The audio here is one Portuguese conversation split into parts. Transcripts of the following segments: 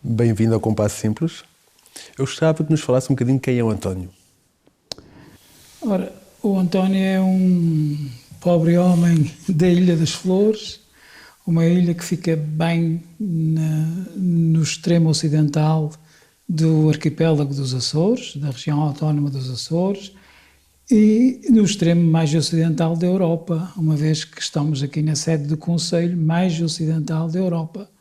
Bem-vindo ao Compasso Simples. Eu gostava que nos falasse um bocadinho de quem é o António. Ora, o António é um pobre homem da Ilha das Flores, uma ilha que fica bem no extremo ocidental do arquipélago dos Açores, da região autónoma dos Açores, e no extremo mais ocidental da Europa, uma vez que estamos aqui na sede do Conselho mais ocidental da Europa.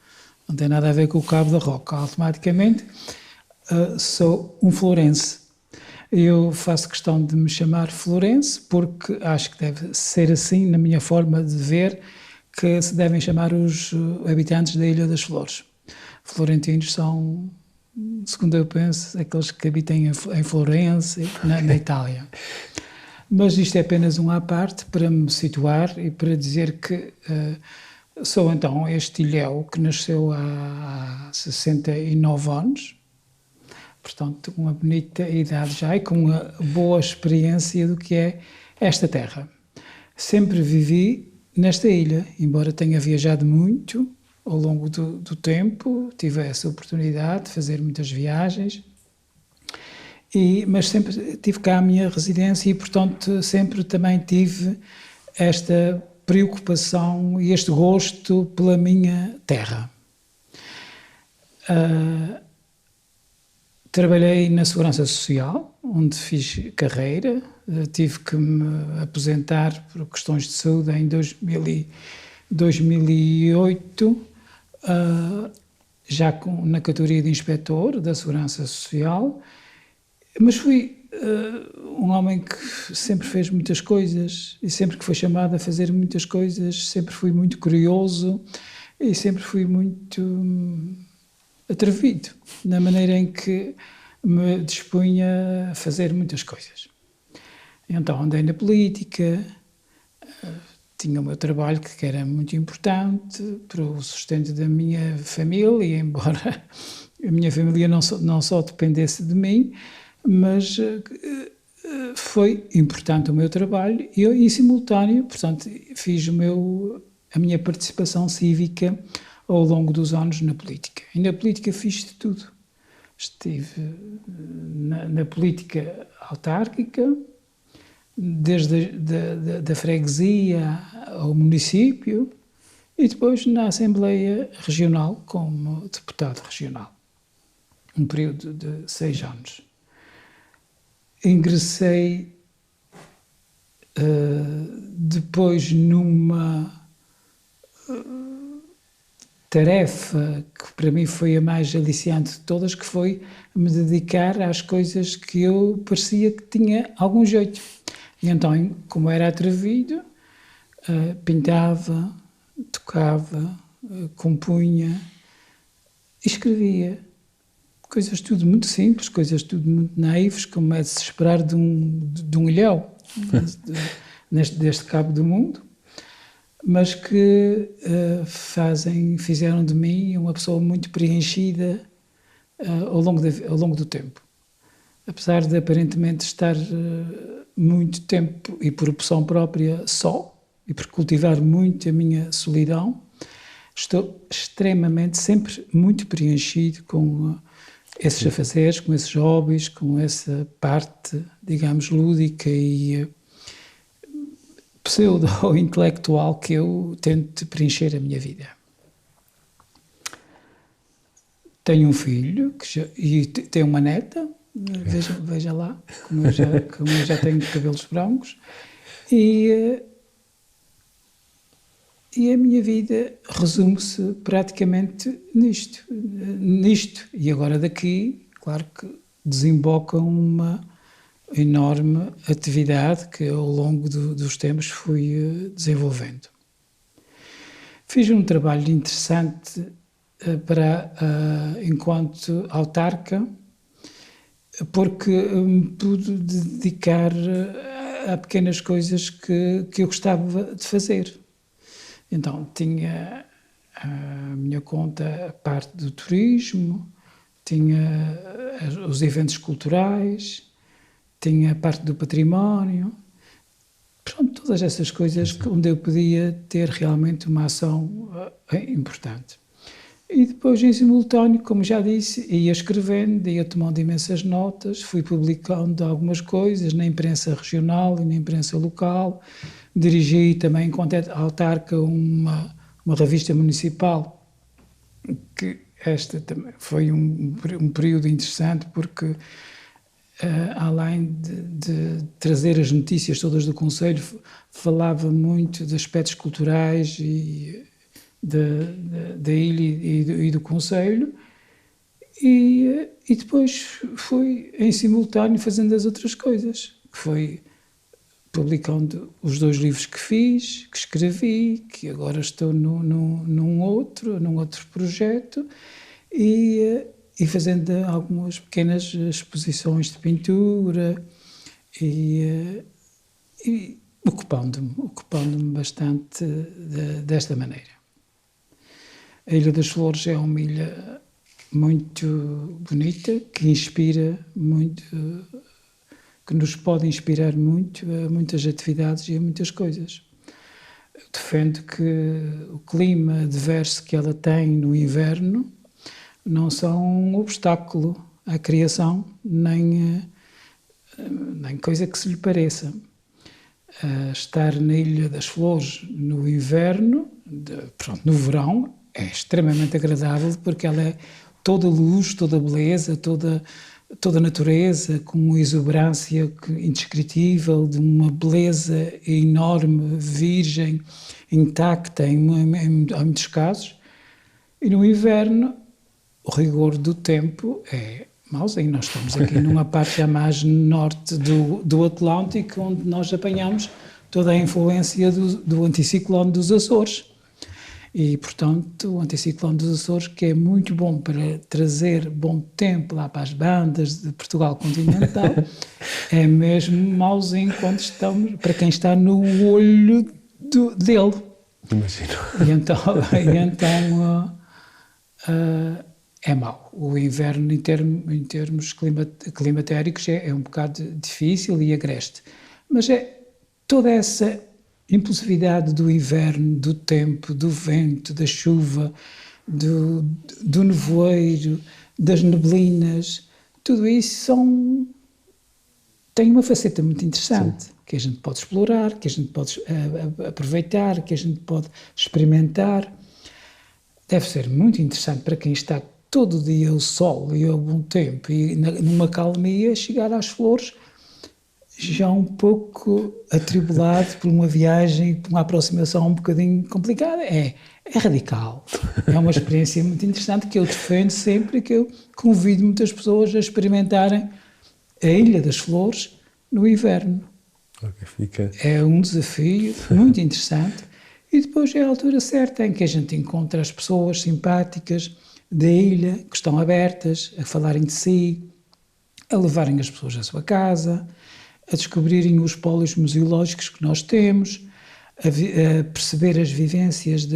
Não tem nada a ver com o Cabo da Roca. Automaticamente sou um florense. Eu faço questão de me chamar florense porque acho que deve ser assim, na minha forma de ver, que se devem chamar os habitantes da Ilha das Flores. Florentinos são, segundo eu penso, aqueles que habitam em Florença, na Itália. Mas isto é apenas um à parte para me situar e para dizer que sou então este ilhéu que nasceu há 69 anos, portanto com uma bonita idade já e com uma boa experiência do que é esta terra. Sempre vivi nesta ilha, embora tenha viajado muito ao longo do tempo, tive essa oportunidade de fazer muitas viagens, mas sempre tive cá a minha residência e, portanto, sempre também tive esta preocupação e este gosto pela minha terra. Trabalhei na Segurança Social, onde fiz carreira, tive que me aposentar por questões de saúde em 2008, já na categoria de inspetor da Segurança Social, mas fui um homem que sempre fez muitas coisas e sempre que foi chamado a fazer muitas coisas, sempre fui muito curioso e sempre fui muito atrevido na maneira em que me dispunha a fazer muitas coisas. Então andei na política, tinha o meu trabalho que era muito importante para o sustento da minha família, embora a minha família não só dependesse de mim, mas foi importante o meu trabalho e eu, em simultâneo, portanto, fiz a minha participação cívica ao longo dos anos na política. E na política fiz de tudo. Estive na política autárquica, desde da freguesia ao município e depois na Assembleia Regional como deputado regional, um período de 6 anos. Ingressei depois numa tarefa que para mim foi a mais aliciante de todas, que foi me dedicar às coisas que eu parecia que tinha algum jeito. E então, como era atrevido, pintava, tocava, compunha, escrevia. Coisas tudo muito simples, coisas tudo muito naivas, como é de se esperar de um ilhéu, deste cabo do mundo, mas que fizeram de mim uma pessoa muito preenchida ao longo do tempo. Apesar de aparentemente estar muito tempo e por opção própria só, e por cultivar muito a minha solidão, estou extremamente, sempre muito preenchido com esses afazeres, com esses hobbies, com essa parte, digamos, lúdica e pseudo-intelectual que eu tento preencher a minha vida. Tenho um filho e tenho uma neta, veja lá, como eu já tenho cabelos brancos, e a minha vida resume-se praticamente nisto. E agora daqui, claro que desemboca uma enorme atividade que ao longo dos tempos fui desenvolvendo. Fiz um trabalho interessante enquanto autarca, porque me pude dedicar a pequenas coisas que eu gostava de fazer. Então, tinha a minha conta a parte do turismo, tinha os eventos culturais, tinha a parte do património, pronto, todas essas coisas onde eu podia ter realmente uma ação importante. E depois, em simultâneo, como já disse, ia escrevendo, ia tomando imensas notas, fui publicando algumas coisas na imprensa regional e na imprensa local. Dirigi também, enquanto autarca, uma revista municipal, que esta também foi um período interessante, porque além de trazer as notícias todas do Conselho, falava muito de aspectos culturais e da ilha e do Conselho, e depois fui em simultâneo fazendo as outras coisas, que foi publicando os 2 livros que fiz, que escrevi, que agora estou num outro projeto, e fazendo algumas pequenas exposições de pintura e ocupando-me bastante desta maneira. A Ilha das Flores é uma ilha muito bonita, que inspira muito, que nos pode inspirar muito a muitas atividades e a muitas coisas. Eu defendo que o clima adverso que ela tem no inverno não são um obstáculo à criação, nem coisa que se lhe pareça. Estar na Ilha das Flores no inverno, no verão, é extremamente agradável, porque ela é toda luz, toda beleza, toda natureza, com uma exuberância indescritível, de uma beleza enorme, virgem, intacta em muitos casos. E no inverno, o rigor do tempo é mauzinho. Nós estamos aqui numa parte já mais norte do Atlântico, onde nós apanhamos toda a influência do anticiclone dos Açores. E, portanto, o anticiclone dos Açores, que é muito bom para trazer bom tempo lá para as bandas de Portugal continental, é mesmo mauzinho quando estamos, para quem está no olho dele. Imagino. E então é mau. O inverno, em termos climatéricos, é um bocado difícil e agreste. Mas é toda essa impulsividade do inverno, do tempo, do vento, da chuva, do nevoeiro, das neblinas, tudo isso tem uma faceta muito interessante. Sim. Que a gente pode explorar, que a gente pode aproveitar, que a gente pode experimentar. Deve ser muito interessante para quem está todo dia ao sol e ao bom tempo e numa calmia, chegar às flores já um pouco atribulado por uma viagem, por uma aproximação um bocadinho complicada. É radical. É uma experiência muito interessante que eu defendo sempre e que eu convido muitas pessoas a experimentarem a Ilha das Flores no inverno. É um desafio muito interessante. E depois é a altura certa em que a gente encontra as pessoas simpáticas da ilha, que estão abertas a falarem de si, a levarem as pessoas à sua casa, a descobrirem os pólios museológicos que nós temos, a perceber as vivências,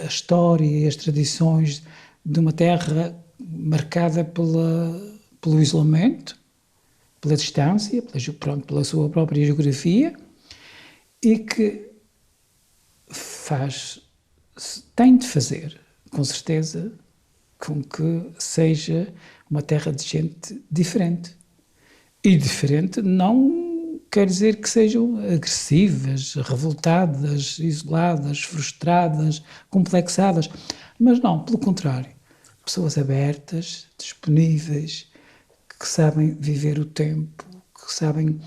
a história e as tradições de uma terra marcada pelo isolamento, pela distância, pela sua própria geografia, e que tem de fazer, com certeza, com que seja uma terra de gente diferente. E diferente não quer dizer que sejam agressivas, revoltadas, isoladas, frustradas, complexadas, mas não, pelo contrário, pessoas abertas, disponíveis, que sabem viver o tempo, que sabem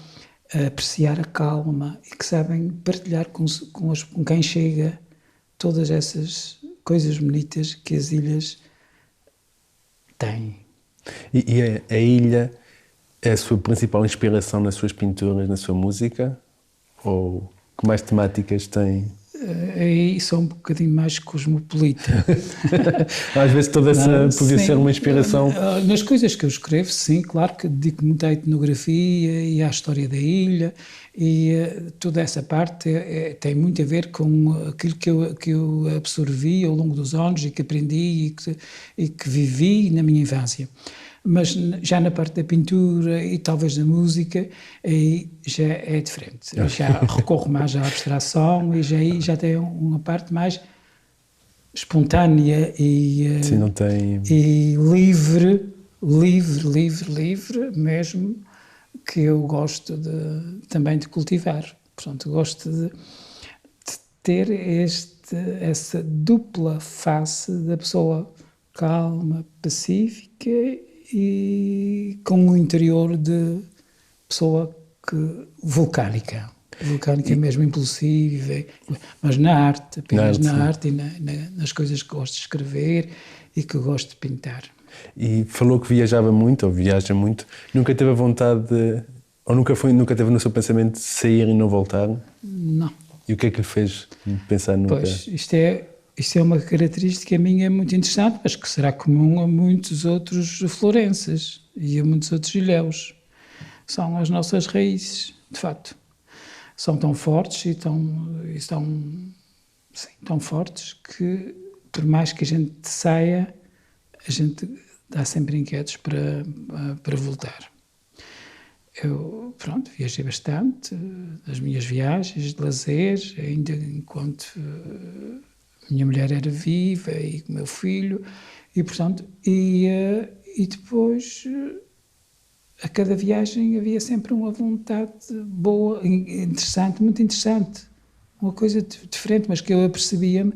apreciar a calma e que sabem partilhar com quem chega todas essas coisas bonitas que as ilhas têm. E a ilha é a sua principal inspiração nas suas pinturas, na sua música? Ou que mais temáticas tem? Aí sou um bocadinho mais cosmopolita. Às vezes toda essa podia ser uma inspiração. Nas coisas que eu escrevo, sim, claro que dedico muito à etnografia e à história da ilha, e toda essa parte tem muito a ver com aquilo que eu absorvi ao longo dos anos e que aprendi e que vivi na minha infância. Mas já na parte da pintura e talvez da música, aí já é diferente. Já recorro mais à abstração e já tem uma parte mais espontânea e, Sim, não tem... e livre mesmo, que eu gosto também de cultivar. Portanto, gosto de ter essa dupla face da pessoa calma, pacífica e com um interior de pessoa vulcânica. Vulcânica mesmo, impulsiva, mas na arte, apenas na arte e nas coisas que gosto de escrever e que gosto de pintar. E falou que viajava muito, ou viaja muito. Nunca teve a vontade de... Ou nunca teve no seu pensamento de sair e não voltar? Não. E o que é que lhe fez pensar nunca? Pois, isto é uma característica minha muito interessante, mas que será comum a muitos outros florenses e a muitos outros ilhéus. São as nossas raízes, de facto. São tão fortes e tão fortes que, por mais que a gente saia, a gente dá sempre inquietos para voltar. Eu, viajei bastante, nas minhas viagens de lazer, ainda enquanto minha mulher era viva e o meu filho, e portanto, e depois, a cada viagem havia sempre uma vontade boa, interessante, muito interessante, uma coisa diferente, mas que eu apercebia-me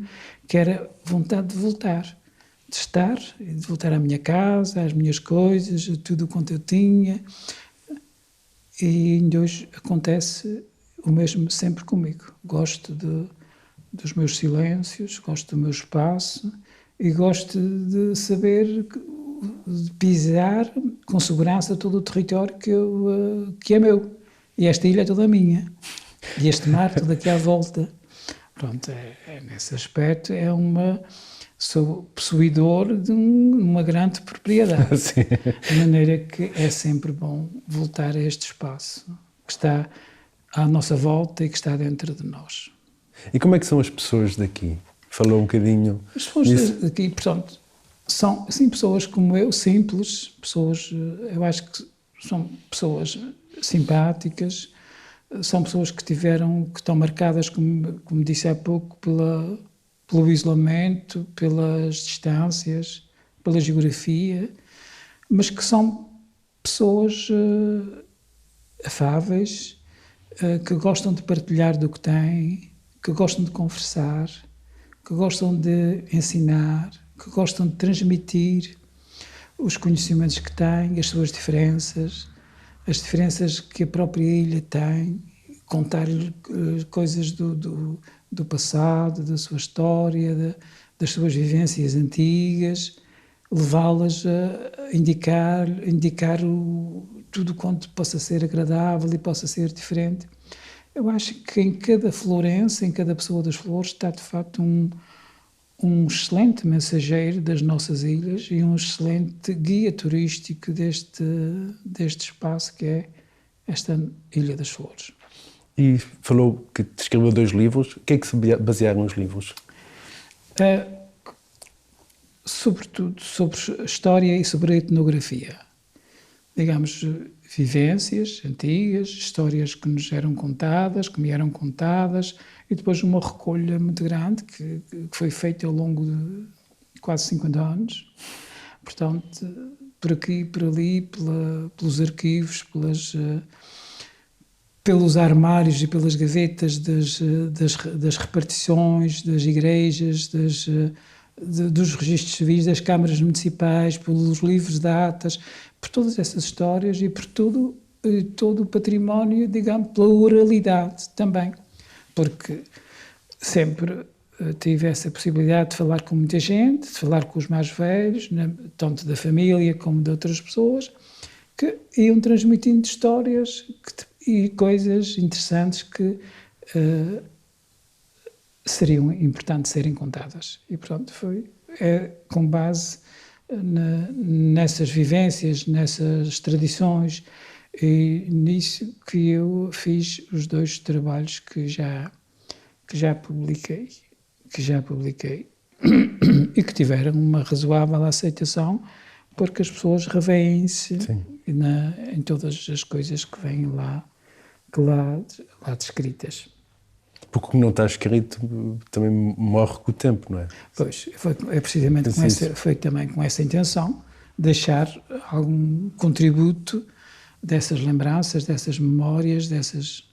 que era vontade de voltar, de estar, de voltar à minha casa, às minhas coisas, a tudo quanto eu tinha. E ainda hoje acontece o mesmo sempre comigo. Gosto dos meus silêncios, gosto do meu espaço e gosto de saber, de pisar com segurança todo o território que é meu. E esta ilha é toda minha. E este mar todo aqui à volta. Pronto, nesse aspecto sou possuidor de uma grande propriedade. Sim. De maneira que é sempre bom voltar a este espaço que está à nossa volta e que está dentro de nós. E como é que são as pessoas daqui? Falou um bocadinho As pessoas daqui, portanto, são assim, pessoas como eu, simples, pessoas, eu acho que são pessoas simpáticas, são pessoas que estão marcadas, como disse há pouco, pelo isolamento, pelas distâncias, pela geografia, mas que são pessoas afáveis, que gostam de partilhar do que têm, que gostam de conversar, que gostam de ensinar, que gostam de transmitir os conhecimentos que têm, as suas diferenças, as diferenças que a própria ilha tem, contar-lhe coisas do passado, da sua história, das suas vivências antigas, levá-las a indicar tudo quanto possa ser agradável e possa ser diferente. Eu acho que em cada florense, em cada pessoa das flores, está de facto um excelente mensageiro das nossas ilhas e um excelente guia turístico deste espaço que é esta Ilha das Flores. E falou que escreveu 2 livros. O que é que se basearam os livros? Sobretudo sobre a história e sobre a etnografia. Digamos, vivências antigas, histórias que nos eram contadas, que me eram contadas, e depois uma recolha muito grande que foi feita ao longo de quase 50 anos. Portanto, por aqui, por ali, pelos arquivos, pelos armários e pelas gavetas das repartições, das igrejas, dos registros civis, das câmaras municipais, pelos livros de atas, por todas essas histórias e por todo o património, digamos, pela oralidade também, porque sempre tive essa possibilidade de falar com muita gente, de falar com os mais velhos, tanto da família como de outras pessoas, que iam transmitindo histórias e coisas interessantes que seriam importantes serem contadas. E, portanto, é com base nessas vivências, nessas tradições e nisso que eu fiz os 2 trabalhos que já publiquei e que tiveram uma razoável aceitação, porque as pessoas revêem-se em todas as coisas que vêm lá descritas. Porque o que não está escrito também morre com o tempo, não é? Pois, é precisamente foi também com essa intenção, deixar algum contributo dessas lembranças, dessas memórias, desses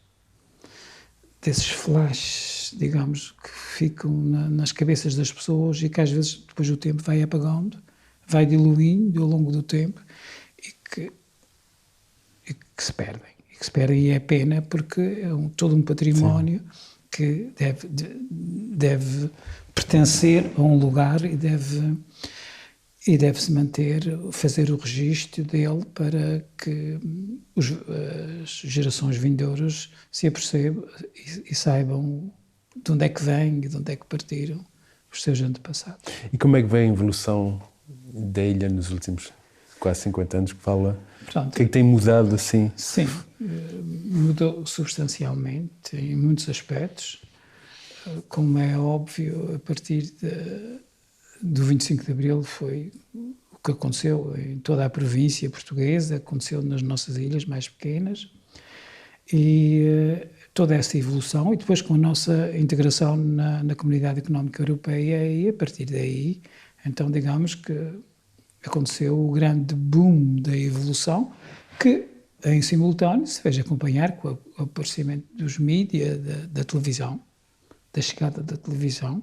flashes, digamos, que ficam nas cabeças das pessoas e que às vezes depois o tempo vai apagando, vai diluindo ao longo do tempo e que se perdem. E que se perdem, e é pena, porque é todo um património que deve pertencer a um lugar e deve-se manter, fazer o registro dele para que as gerações vindouras se apercebam e saibam de onde é que vêm e de onde é que partiram os seus antepassados. E como é que vem a evolução da ilha nos últimos quase 50 anos que fala? Portanto, o que é que tem mudado assim? Sim, mudou substancialmente em muitos aspectos. Como é óbvio, a partir do 25 de Abril foi o que aconteceu em toda a província portuguesa, aconteceu nas nossas ilhas mais pequenas, e toda essa evolução, e depois com a nossa integração na Comunidade Económica Europeia, e a partir daí, então digamos que aconteceu o grande boom da evolução, que em simultâneo se fez acompanhar com o aparecimento dos mídias, da televisão, da chegada da televisão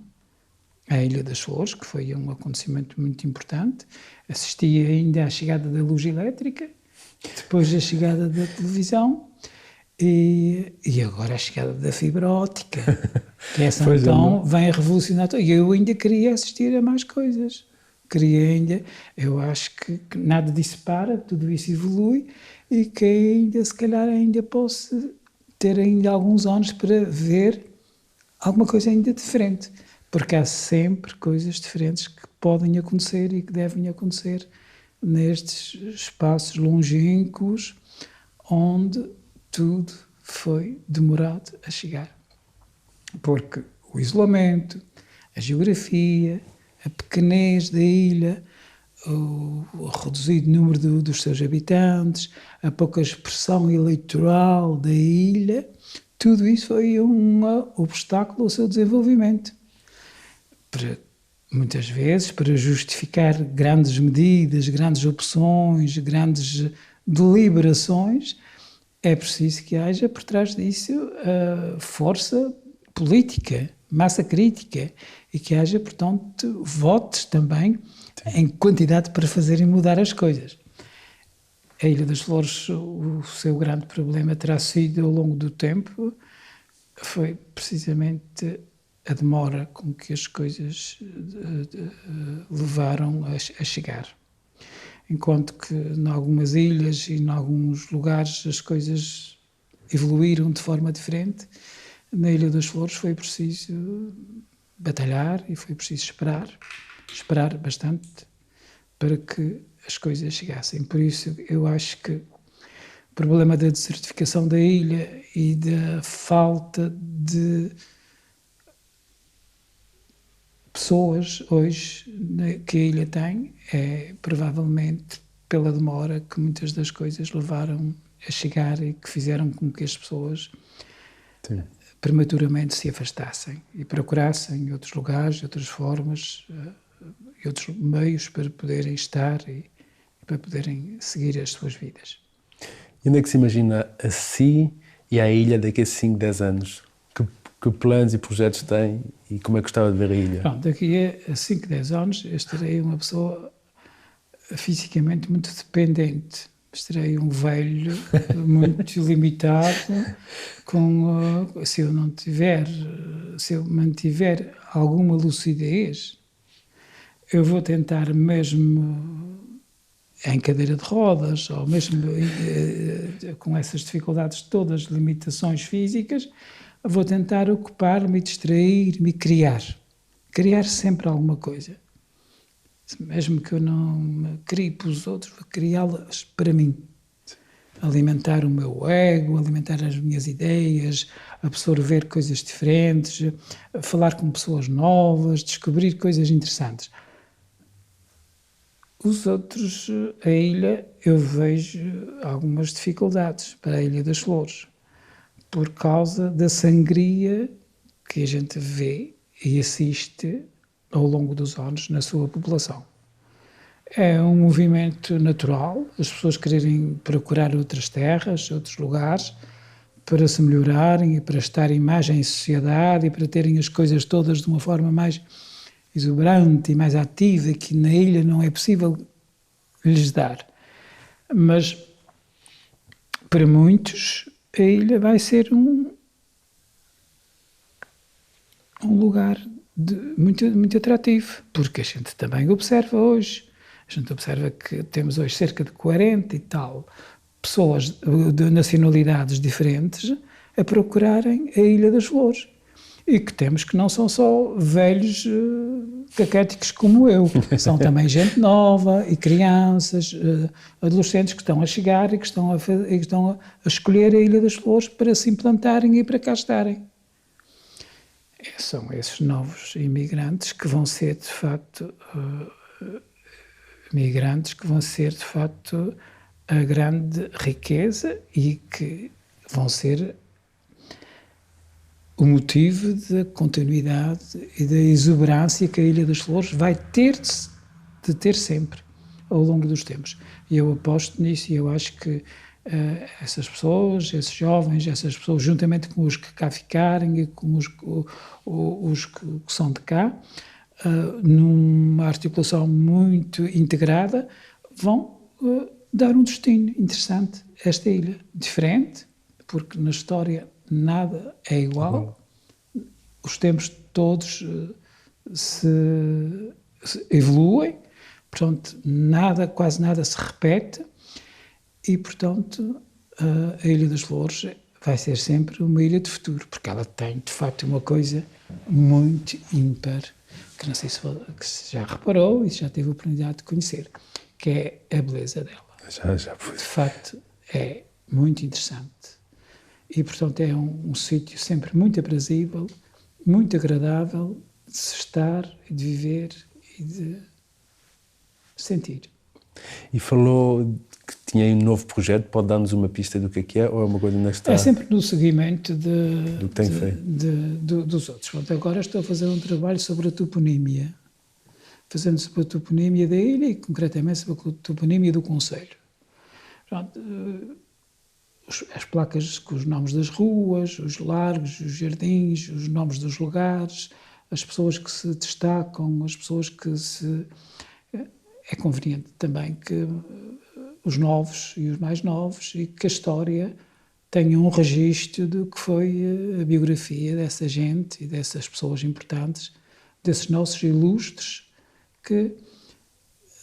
à Ilha das Flores, que foi um acontecimento muito importante. Assisti ainda à chegada da luz elétrica, depois a chegada da televisão e agora a chegada da fibra óptica, que essa então vem a revolucionar tudo. E eu ainda queria assistir a mais coisas. Eu acho que nada disso para, tudo isso evolui e que ainda, se calhar, ainda posso ter ainda alguns anos para ver alguma coisa ainda diferente, porque há sempre coisas diferentes que podem acontecer e que devem acontecer nestes espaços longínquos onde tudo foi demorado a chegar. Porque o isolamento, a geografia, a pequenez da ilha, o reduzido número dos seus habitantes, a pouca expressão eleitoral da ilha, tudo isso foi um obstáculo ao seu desenvolvimento. Muitas vezes, para justificar grandes medidas, grandes opções, grandes deliberações, é preciso que haja por trás disso força política, massa crítica, e que haja, portanto, votos também em quantidade para fazerem mudar as coisas. A Ilha das Flores, o seu grande problema terá sido, ao longo do tempo, foi precisamente a demora com que as coisas levaram a chegar. Enquanto que em algumas ilhas e em alguns lugares as coisas evoluíram de forma diferente, na Ilha das Flores foi preciso batalhar e foi preciso esperar bastante para que as coisas chegassem. Por isso eu acho que o problema da desertificação da ilha e da falta de pessoas hoje que a ilha tem é provavelmente pela demora que muitas das coisas levaram a chegar e que fizeram com que as pessoas prematuramente se afastassem e procurassem outros lugares, outras formas e outros meios para poderem estar e para poderem seguir as suas vidas. E onde é que se imagina a si e a ilha daqui a 5, 10 anos? Que planos e projetos tem e como é que gostava de ver a ilha? Pronto, daqui a 5, 10 anos eu estarei uma pessoa fisicamente muito dependente. Estarei um velho muito limitado, se eu mantiver alguma lucidez, eu vou tentar mesmo em cadeira de rodas, ou mesmo com essas dificuldades todas, limitações físicas, vou tentar ocupar-me, distrair-me, criar sempre alguma coisa. Mesmo que eu não me crie para os outros, vou criá-las para mim. Alimentar o meu ego, alimentar as minhas ideias, absorver coisas diferentes, falar com pessoas novas, descobrir coisas interessantes. Os outros, a ilha, eu vejo algumas dificuldades para a Ilha das Flores, por causa da sangria que a gente vê e assiste ao longo dos anos na sua população. É um movimento natural, as pessoas quererem procurar outras terras, outros lugares, para se melhorarem e para estarem mais em sociedade e para terem as coisas todas de uma forma mais exuberante e mais ativa, que na ilha não é possível lhes dar. Mas, para muitos, a ilha vai ser um lugar muito, muito atrativo, porque a gente também observa hoje. A gente observa que temos hoje cerca de 40 e tal pessoas de nacionalidades diferentes a procurarem a Ilha das Flores. E que temos que não são só velhos caquéticos como eu, são também gente nova e crianças, adolescentes que estão a chegar e que estão a escolher a Ilha das Flores para se implantarem e para cá estarem. São esses novos imigrantes que vão ser, de facto, a grande riqueza e que vão ser o motivo da continuidade e da exuberância que a Ilha das Flores vai ter de ter sempre ao longo dos tempos. E eu aposto nisso e eu acho que essas pessoas, esses jovens, essas pessoas, juntamente com os que cá ficarem e com os que são de cá, numa articulação muito integrada, vão dar um destino interessante a esta ilha. Diferente, porque na história nada é igual, os tempos todos se evoluem, portanto, quase nada se repete e, portanto, a Ilha das Flores vai ser sempre uma ilha de futuro, porque ela tem, de facto, uma coisa muito ímpar, que não sei se já reparou e já teve a oportunidade de conhecer, que é a beleza dela. Já fui. De facto, é muito interessante. E, portanto, é um sítio sempre muito aprazível, muito agradável de se estar, de viver e de sentir. E falou que tinha aí um novo projeto, pode dar-nos uma pista do que é ou é uma coisa que está... É sempre no seguimento do que tem feito. Dos outros. Portanto, agora estou a fazer um trabalho sobre a toponímia, fazendo sobre a toponímia da ilha e, concretamente, sobre a toponímia do concelho. Portanto, as placas com os nomes das ruas, os largos, os jardins, os nomes dos lugares, as pessoas que se destacam, as pessoas que se... É conveniente também que os novos e os mais novos e que a história tenha um registro do que foi a biografia dessa gente e dessas pessoas importantes, desses nossos ilustres que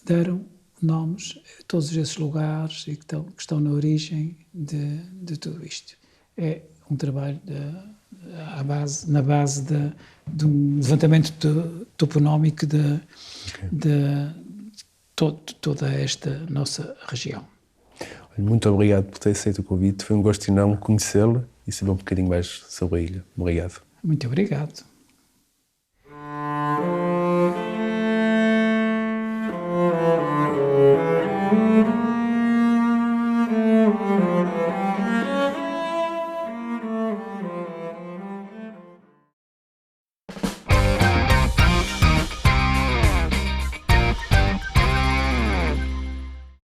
deram nomes a todos esses lugares e que estão na origem de tudo isto. É um trabalho na base de um levantamento toponómico de toda esta nossa região. Muito obrigado por ter aceito o convite. Foi um gosto enorme conhecê-lo e saber um bocadinho mais sobre a ilha. Obrigado. Muito obrigado.